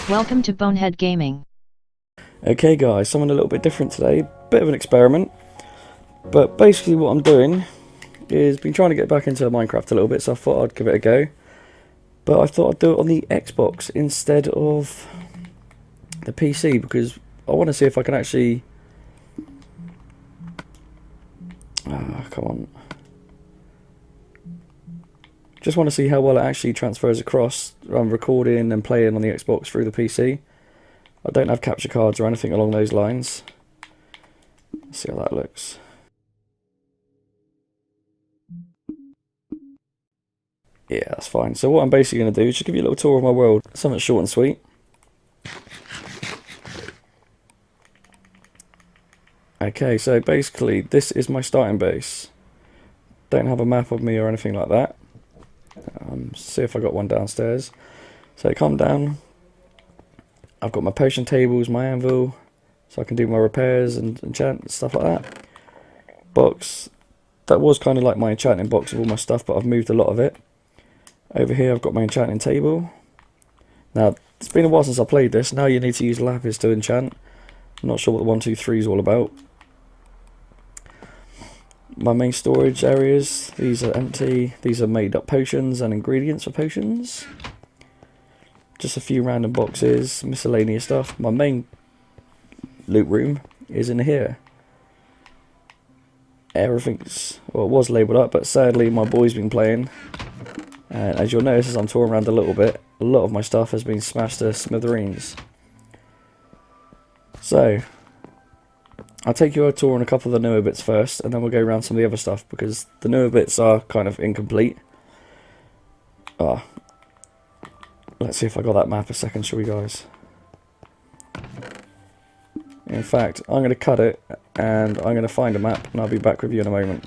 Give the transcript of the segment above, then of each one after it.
Welcome to Bonehead Gaming. Okay guys, something a little bit different today, bit of an experiment, but basically what I'm doing is been trying to get back into Minecraft a little bit, so I thought I'd give it a go, but I thought I'd do it on the Xbox instead of the PC because I want to see if I can actually, come on, just want to see how well it actually transfers across. I'm recording and playing on the Xbox through the PC. I don't have capture cards or anything along those lines. Let's see how that looks. Yeah, that's fine. So what I'm basically going to do is just give you a little tour of my world. Something short and sweet. Okay, so basically this is my starting base. Don't have a map of me or anything like that. See if I got one downstairs. So come down. I've got my potion tables, my anvil, so I can do my repairs and enchant and stuff like that. Box. That was kind of like my enchanting box of all my stuff, but I've moved a lot of it. Over here I've got my enchanting table. Now, it's been a while since I played this. Now you need to use lapis to enchant. I'm not sure what the 1, 2, 3 is all about. My main storage areas, these are empty. These are made up potions and ingredients for potions. Just a few random boxes, miscellaneous stuff. My main loot room is in here. Everything's, well, it was labelled up, but sadly my boy's been playing. And as you'll notice as I'm touring around a little bit, a lot of my stuff has been smashed to smithereens. So, I'll take you a tour on a couple of the newer bits first, and then we'll go around some of the other stuff, because the newer bits are kind of incomplete. Let's see if I got that map a second, shall we guys? In fact, I'm going to cut it, and I'm going to find a map, and I'll be back with you in a moment.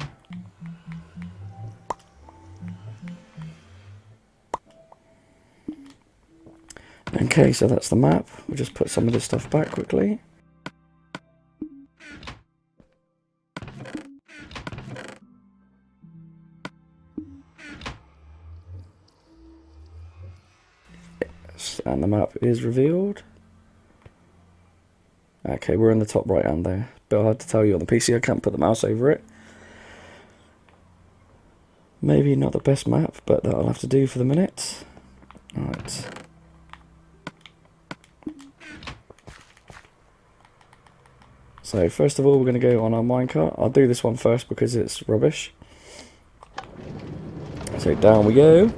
Okay, so that's the map. We'll just put some of this stuff back quickly. And the map is revealed. Okay, we're in the top right hand there. Bit hard to tell you on the PC, I can't put the mouse over it. Maybe not the best map, but that'll have to do for the minute. Alright. So first of all we're going to go on our minecart. I'll do this one first because it's rubbish. So down we go.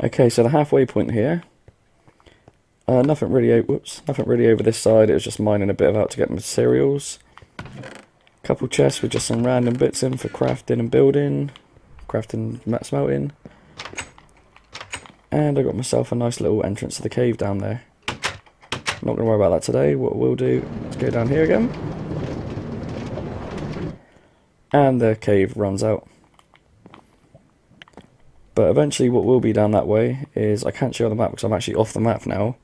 Okay, so the halfway point here. Nothing really over this side. It was just mining a bit of out to get materials. Couple chests with just some random bits in for crafting and building, crafting, smelting. And I got myself a nice little entrance to the cave down there. Not gonna worry about that today. What we'll do is go down here again, and the cave runs out. But eventually what will be down that way is, I can't show the map because I'm actually off the map now,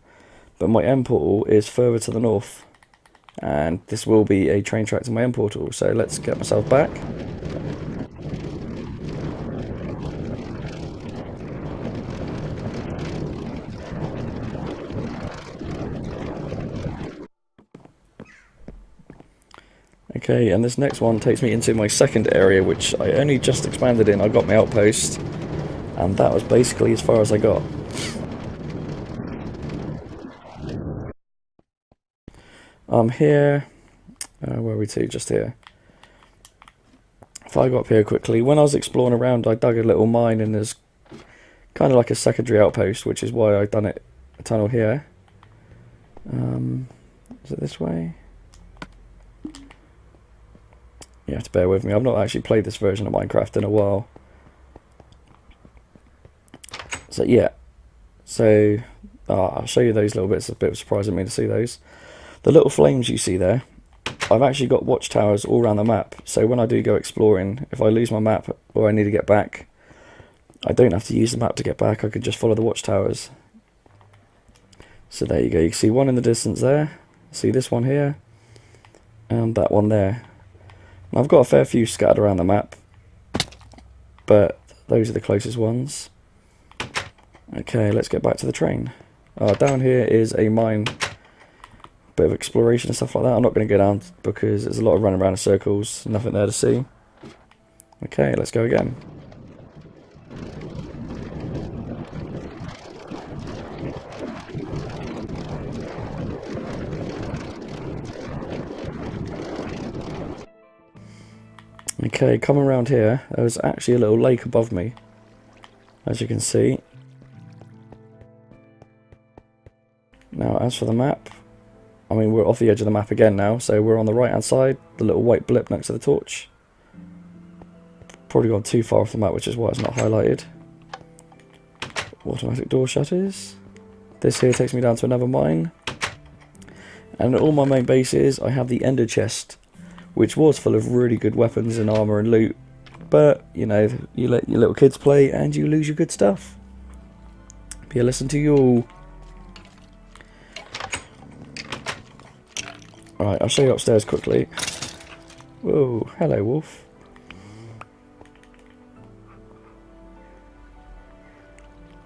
but my end portal is further to the north. And this will be a train track to my end portal, so let's get myself back. Okay, and this next one takes me into my second area, which I only just expanded in. I got my outpost. And that was basically as far as I got. I'm here. Where are we to? Just here. If I go up here quickly, when I was exploring around, I dug a little mine, and there's kind of like a secondary outpost, which is why I've done it a tunnel here. Is it this way? You have to bear with me. I've not actually played this version of Minecraft in a while. So yeah, so I'll show you those little bits. It's a bit of a surprise at me to see those. The little flames you see there, I've actually got watchtowers all around the map. So when I do go exploring, if I lose my map or I need to get back, I don't have to use the map to get back. I can just follow the watchtowers. So there you go. You can see one in the distance there. See this one here, and that one there. I've got a fair few scattered around the map, but those are the closest ones. Okay, let's get back to the train. Down here is a mine, bit of exploration and stuff like that. I'm not going to go down because there's a lot of running around in circles, nothing there to see. Okay, let's go again. Okay, coming around here, there's actually a little lake above me, as you can see. Now, as for the map, I mean, we're off the edge of the map again now, so we're on the right hand side, the little white blip next to the torch. Probably gone too far off the map, which is why it's not highlighted. Automatic door shutters. This here takes me down to another mine. And at all my main bases, I have the ender chest, which was full of really good weapons and armour and loot. But, you know, you let your little kids play and you lose your good stuff. Be a lesson to you all. Right, I'll show you upstairs quickly. Whoa, hello wolf.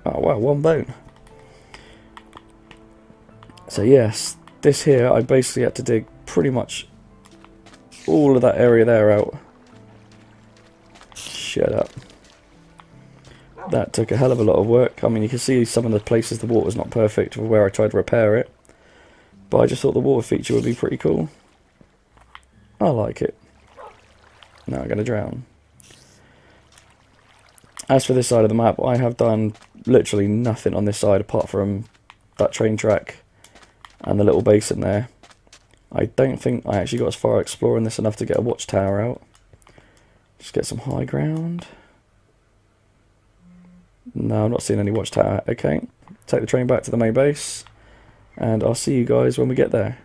Oh wow, one bone. So yes, this here, I basically had to dig pretty much all of that area there out. Shut up. That took a hell of a lot of work. I mean, you can see some of the places the water's not perfect for where I tried to repair it. But I just thought the water feature would be pretty cool. I like it. Now I'm going to drown. As for this side of the map, I have done literally nothing on this side apart from that train track and the little basin there. I don't think I actually got as far exploring this enough to get a watchtower out. Just get some high ground. No, I'm not seeing any watchtower. Okay, take the train back to the main base, and I'll see you guys when we get there.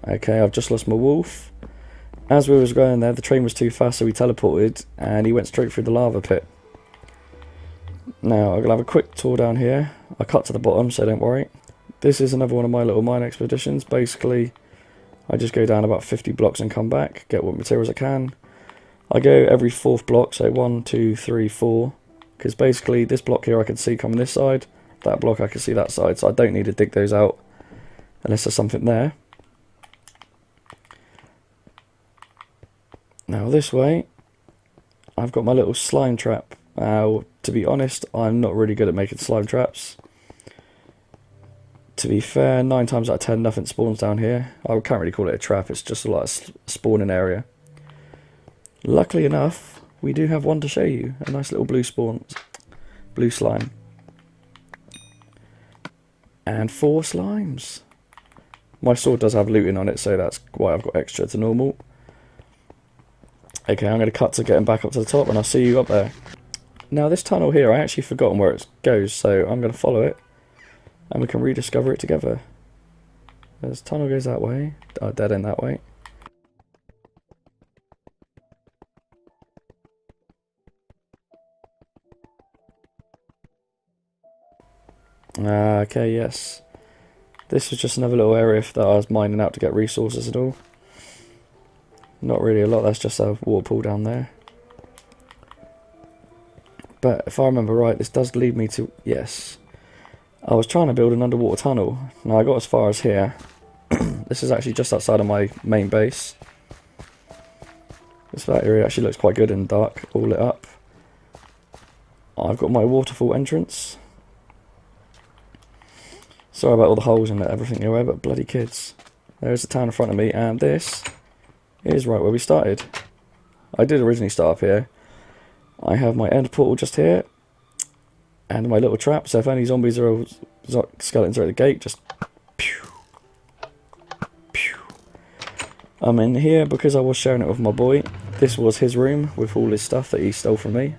Okay, I've just lost my wolf. As we was going there, the train was too fast, so we teleported, and he went straight through the lava pit. Now, I'm going to have a quick tour down here. I cut to the bottom, so don't worry. This is another one of my little mine expeditions. Basically, I just go down about 50 blocks and come back, get what materials I can. I go every fourth block, so 1, 2, 3, 4. Because basically, this block here I can see coming this side, that block I can see that side, so I don't need to dig those out unless there's something there. Now this way, I've got my little slime trap. Now, to be honest, I'm not really good at making slime traps. To be fair, 9 times out of 10 nothing spawns down here. I can't really call it a trap, it's just like a spawning area. Luckily enough, we do have one to show you. A nice little blue slime. And 4 slimes. My sword does have looting on it, so that's why I've got extra to normal. Okay, I'm going to cut to getting back up to the top, and I'll see you up there. Now this tunnel here, I actually forgotten where it goes, so I'm going to follow it, and we can rediscover it together. This tunnel goes that way, dead end that way. Okay, yes. This was just another little area that I was mining out to get resources and all. Not really a lot, that's just a water pool down there. But if I remember right, this does lead me to... Yes. I was trying to build an underwater tunnel. Now I got as far as here. This is actually just outside of my main base. This area actually looks quite good in the dark, all lit up. I've got my waterfall entrance. Sorry about all the holes and everything anyway, but bloody kids. There's the town in front of me, and this is right where we started. I did originally start up here. I have my end portal just here, and my little trap, so if any zombies or skeletons are at the gate, just pew, pew. I'm in here because I was sharing it with my boy. This was his room with all his stuff that he stole from me.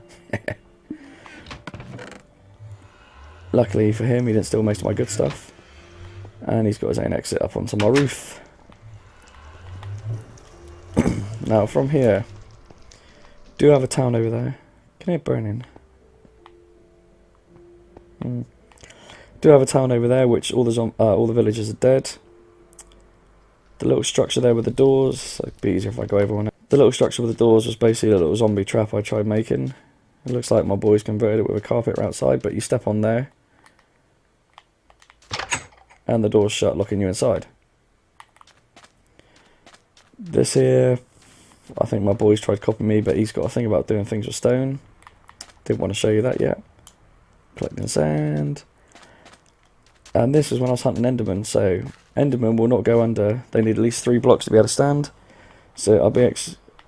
Luckily for him, he didn't steal most of my good stuff. And he's got his own exit up onto my roof. Now from here, do have a town over there. Can I burn in? Do have a town over there, which all the villagers are dead. The little structure there with the doors, so it'd be easier if I go over on it. The little structure with the doors was basically a little zombie trap I tried making. It looks like my boys converted it with a carpet outside, but you step on there and the door's shut, locking you inside. This here, I think my boys tried copying me, but he's got a thing about doing things with stone. Didn't want to show you that yet. Collecting sand. And this is when I was hunting Endermen, so Endermen will not go under. They need at least 3 blocks to be able to stand. So I'll be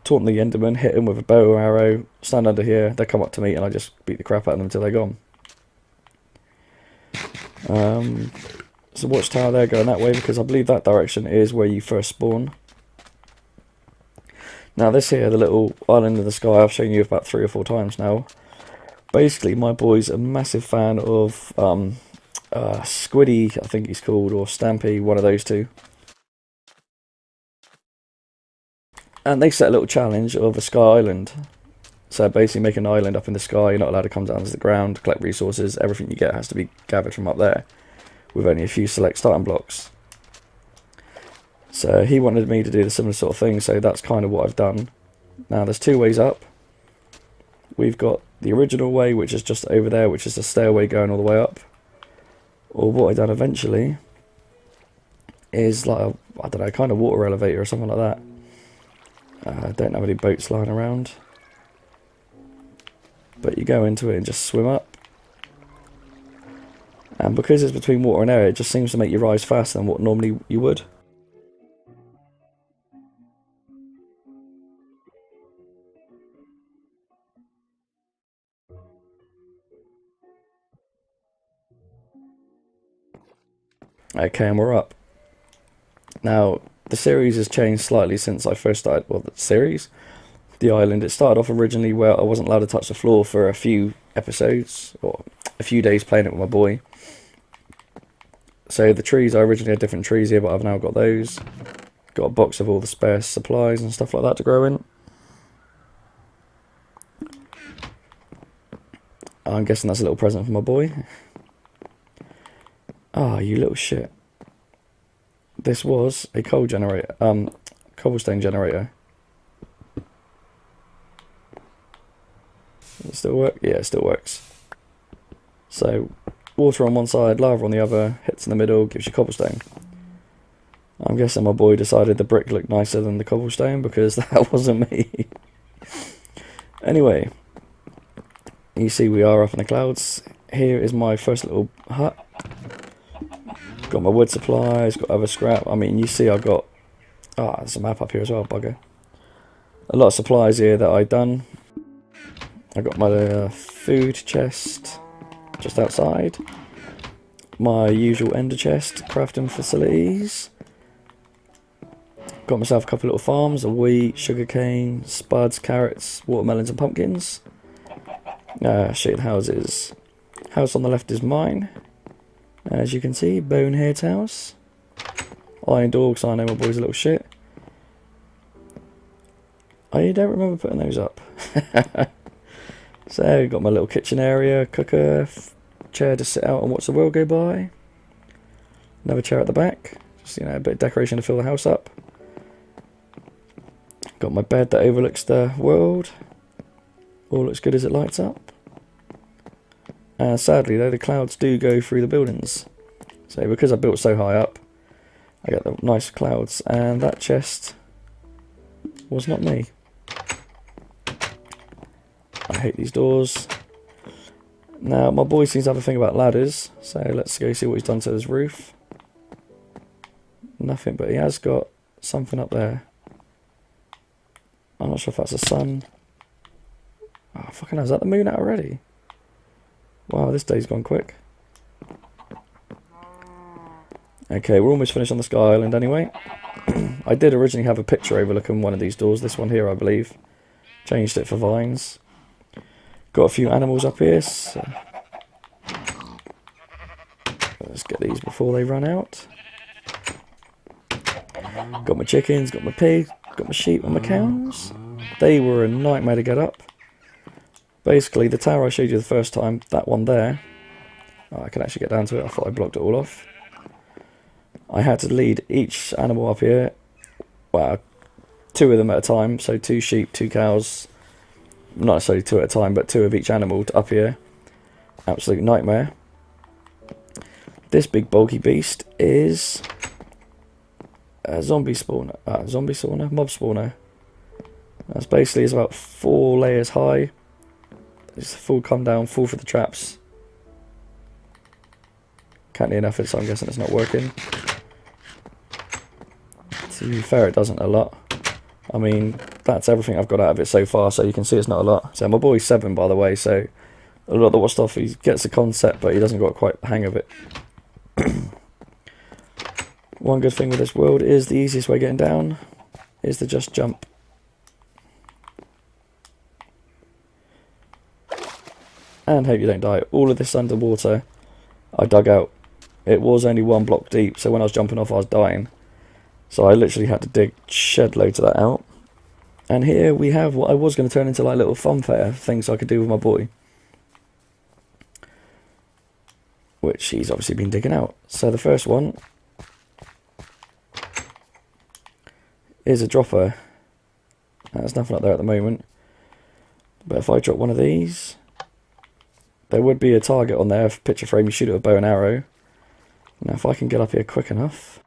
taunting the Endermen, hit them with a bow or arrow, stand under here, they come up to me and I just beat the crap out of them until they're gone. There's a watchtower there going that way because I believe that direction is where you first spawn. Now this here, the little island in the sky, I've shown you about 3 or 4 times now. Basically my boy's a massive fan of Squiddy, I think he's called, or Stampy, one of those two. And they set a little challenge of a sky island. So basically make an island up in the sky, you're not allowed to come down to the ground, collect resources, everything you get has to be gathered from up there, with only a few select starting blocks. So he wanted me to do the similar sort of thing, so that's kind of what I've done. Now there's 2 ways up. We've got the original way, which is just over there, which is a stairway going all the way up. Or what I've done eventually is like a, I don't know, kind of water elevator or something like that. I don't have any boats lying around. But you go into it and just swim up. And because it's between water and air, it just seems to make you rise faster than what normally you would. Okay, and we're up. Now, the series has changed slightly since I first started, well, the island. It started off originally where I wasn't allowed to touch the floor for a few episodes, or a few days playing it with my boy. So the trees, I originally had different trees here, but I've now got those. Got a box of all the spare supplies and stuff like that to grow in. I'm guessing that's a little present for my boy. Ah, you little shit. This was a coal generator, cobblestone generator. Does it still work? Yeah, it still works. So, water on one side, lava on the other, hits in the middle, gives you cobblestone. I'm guessing my boy decided the brick looked nicer than the cobblestone because that wasn't me. Anyway, you see we are up in the clouds. Here is my first little hut. Got my wood supplies, got other scrap. I mean, you see I've got... Ah, there's a map up here as well, bugger. A lot of supplies here that I've done. I got my food chest just outside. My usual ender chest, crafting facilities. Got myself a couple of little farms of wheat, sugarcane, spuds, carrots, watermelons and pumpkins. Shade houses. House on the left is mine. As you can see, Bonehead's house. Iron door, because I know my boy's a little shit. I don't remember putting those up. So, got my little kitchen area, cooker, chair to sit out and watch the world go by. Another chair at the back. Just, you know, a bit of decoration to fill the house up. Got my bed that overlooks the world. All looks good as it lights up. Sadly though, the clouds do go through the buildings. So because I built so high up, I got the nice clouds, and that chest was not me. I hate these doors. Now my boy seems to have a thing about ladders, so let's go see what he's done to his roof. Nothing, but he has got something up there. I'm not sure if that's the sun. Oh fucking hell, is that the moon out already? Wow, this day's gone quick. Okay, we're almost finished on the Sky Island anyway. I did originally have a picture overlooking one of these doors, this one here I believe. Changed it for vines. Got a few animals up here. So Let's get these before they run out. Got my chickens, got my pigs, got my sheep and my cows. They were a nightmare to get up. Basically, the tower I showed you the first time, that one there, oh, I can actually get down to it, I thought I blocked it all off. I had to lead each animal up here, well, 2 of them at a time, so 2 sheep, 2 cows, not necessarily 2 at a time, but 2 of each animal up here. Absolute nightmare. This big bulky beast is a zombie spawner, mob spawner. That's basically is about 4 layers high. It's full come down, full for the traps. Can't hear enough of it, so I'm guessing it's not working. To be fair, it doesn't a lot. I mean, that's everything I've got out of it so far, so you can see it's not a lot. So my boy's 7, by the way, so a lot of the stuff, he gets the concept, but he doesn't got quite the hang of it. One good thing with this world is the easiest way getting down is to just jump. And hope you don't die. All of this underwater I dug out. It was only 1 block deep, so when I was jumping off I was dying. So I literally had to dig shed loads of that out. And here we have what I was going to turn into like little fun fair things I could do with my boy. Which he's obviously been digging out. So the first one is a dropper. There's nothing up there at the moment. But if I drop one of these, there would be a target on there, picture frame, you shoot it with a bow and arrow. Now if I can get up here quick enough.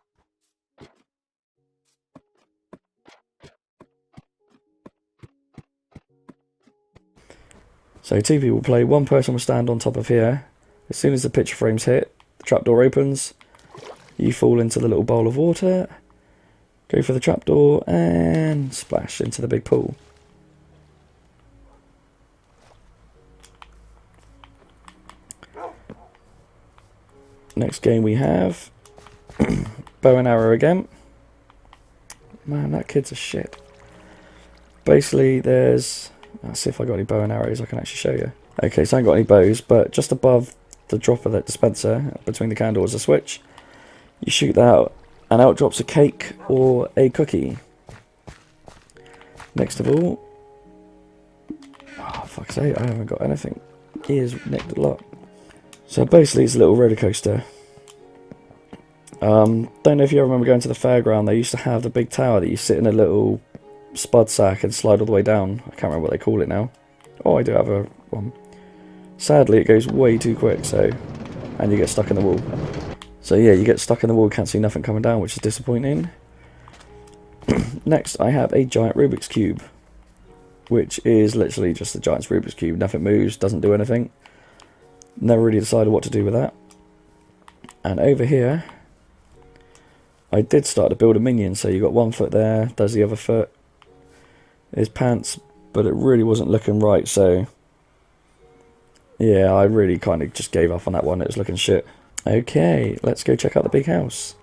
So 2 people play, 1 person will stand on top of here. As soon as the picture frame's hit, the trapdoor opens. You fall into the little bowl of water. Go for the trapdoor and splash into the big pool. Next game we have bow and arrow again. Man, that kid's a shit. Basically, there's... Let's see if I got any bow and arrows I can actually show you. Okay, so I haven't got any bows, but just above the dropper, that dispenser, between the candles, a switch. You shoot that out, and out drops a cake or a cookie. Next of all... Oh, fuck's sake, I haven't got anything. He is nicked a lot. So basically it's a little roller coaster. Don't know if you remember going to the fairground, they used to have the big tower that you sit in a little spud sack and slide all the way down. I can't remember what they call it now. Oh, I do have a one. Sadly it goes way too quick, so, and you get stuck in the wall. So yeah, you get stuck in the wall, can't see nothing coming down, which is disappointing. Next I have a giant Rubik's Cube, which is literally just a giant Rubik's Cube. Nothing moves, doesn't do anything. Never really decided what to do with that. And over here, I did start to build a minion. So you got 1 foot there, does the other foot. His pants, but it really wasn't looking right. So yeah, I really kind of just gave up on that one. It was looking shit. Okay, let's go check out the big house.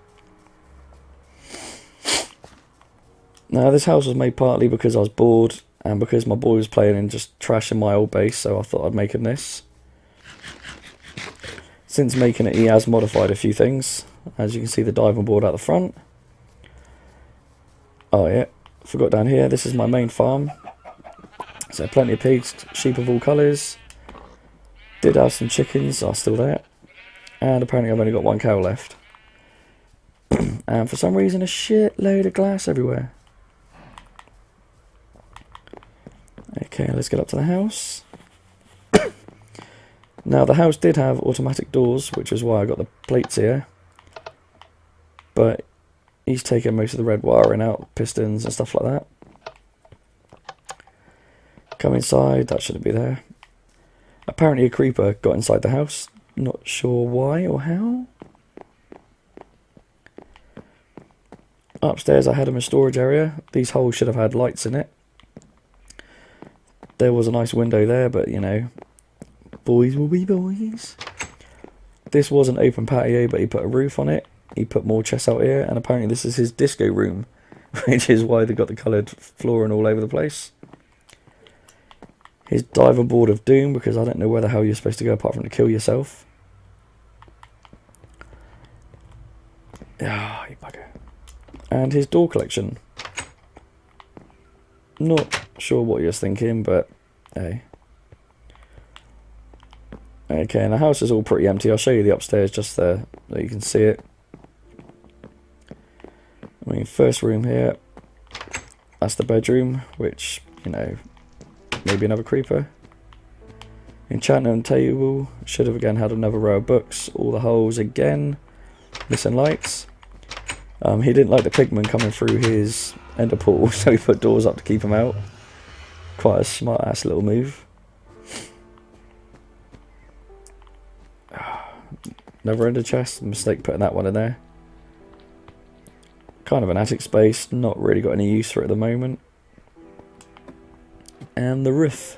Now this house was made partly because I was bored and because my boy was playing and just trashing my old base. So I thought I'd make him this. Since making it, he has modified a few things. As you can see, the diving board out the front. Oh yeah, forgot down here, this is my main farm. So plenty of pigs, sheep of all colours. Did have some chickens, are still there. And apparently I've only got 1 cow left. And for some reason a shitload of glass everywhere. Okay, let's get up to the house. Now the house did have automatic doors, which is why I got the plates here. But he's taken most of the red wiring out, pistons and stuff like that. Come inside, that shouldn't be there. Apparently a creeper got inside the house. Not sure why or how. Upstairs I had him a storage area. These holes should have had lights in it. There was a nice window there, but you know, boys will be boys. This was an open patio, but he put a roof on it. He put more chests out here, and apparently this is his disco room, which is why they got the coloured flooring all over the place. His diver board of doom, because I don't know where the hell you're supposed to go apart from to kill yourself. Ah, you bugger. And his door collection. Not sure what he was thinking, but hey. Okay, and the house is all pretty empty. I'll show you the upstairs just there, so you can see it. I mean, first room here. That's the bedroom, which, you know, maybe another creeper. Enchantment table. Should have again had another row of books. All the holes again. Missing lights. He didn't like the pigmen coming through his ender portal, so he put doors up to keep them out. Quite a smart ass little move. Another ender chest. Mistake putting that one in there. Kind of an attic space. Not really got any use for it at the moment. And the roof,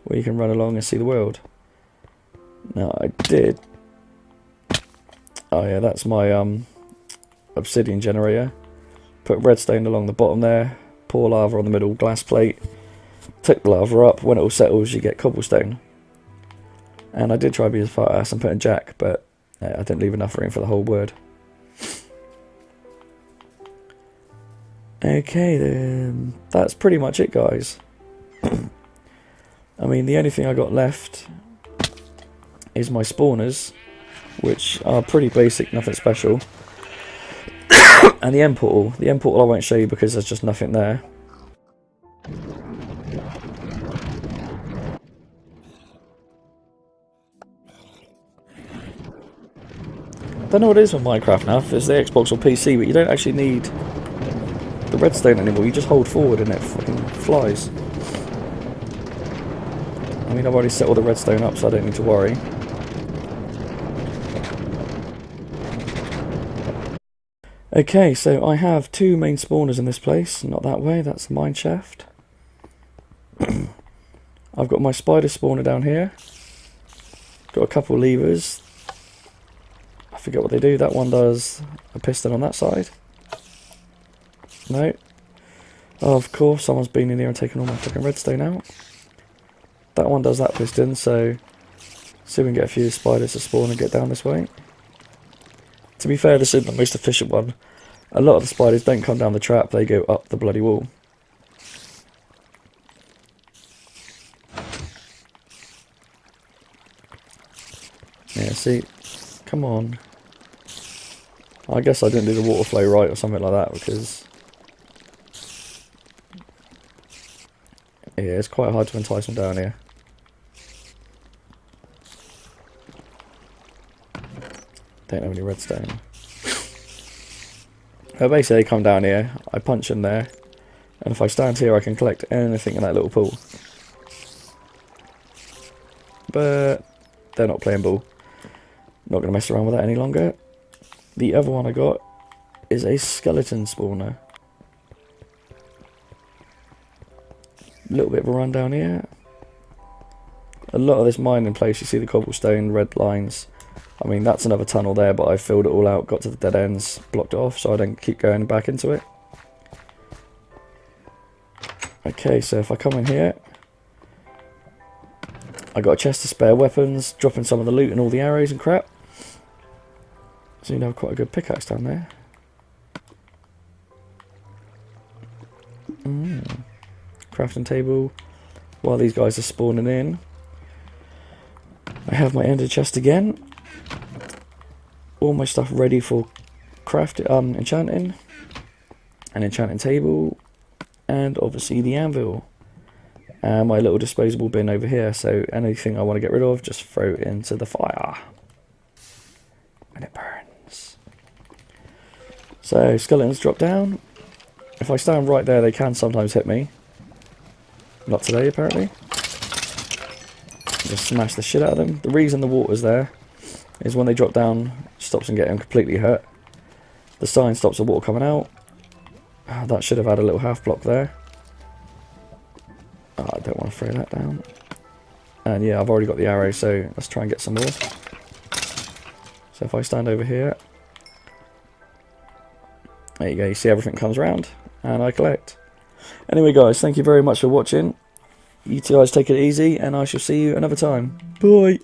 where you can run along and see the world. Now I did. Oh yeah, that's my obsidian generator. Put redstone along the bottom there. Pour lava on the middle glass plate. Take the lava up. When it all settles, you get cobblestone. And I did try to be a fat ass and put in jack, but I didn't leave enough room for the whole word. Okay, then that's pretty much it, guys. I mean, the only thing I got left is my spawners, which are pretty basic, nothing special. And the end portal. The end portal I won't show you because there's just nothing there. I don't know what it is with Minecraft now, if it's the Xbox or PC, but you don't actually need the redstone anymore. You just hold forward and it fucking flies. I mean, I've already set all the redstone up, so I don't need to worry. Okay, so I have two main spawners in this place. Not that way, that's the mine shaft. I've got my spider spawner down here. Got a couple levers. I forget what they do. That one does a piston on that side. No. Oh, of course, someone's been in here and taken all my fucking redstone out. That one does that piston, so see if we can get a few spiders to spawn and get down this way. To be fair, this isn't the most efficient one. A lot of the spiders don't come down the trap, they go up the bloody wall. Yeah, see? Come on. I guess I didn't do the water flow right or something like that, because yeah, it's quite hard to entice them down here. Don't have any redstone. Basically, they come down here, I punch in there, and if I stand here I can collect anything in that little pool. But they're not playing ball. Not going to mess around with that any longer. The other one I got is a skeleton spawner. A little bit of a run down here. A lot of this mining place, you see the cobblestone, red lines. I mean, that's another tunnel there, but I filled it all out, got to the dead ends, blocked it off, so I don't keep going back into it. Okay, so if I come in here, I got a chest of spare weapons, dropping some of the loot and all the arrows and crap. So you know, quite a good pickaxe down there. Crafting table. While these guys are spawning in, I have my ender chest again. All my stuff ready for enchanting. An enchanting table. And obviously the anvil. And my little disposable bin over here. So anything I want to get rid of, just throw it into the fire. And it burns. So skeletons drop down. If I stand right there, they can sometimes hit me. Not today, apparently. Just smash the shit out of them. The reason the water's there is when they drop down, stops them getting completely hurt. The sign stops the water coming out. Oh, that should have had a little half block there. Oh, I don't want to throw that down. And yeah, I've already got the arrow, so let's try and get some more. So if I stand over here, there you go, you see everything comes around, and I collect. Anyway guys, thank you very much for watching. You guys take it easy, and I shall see you another time. Bye!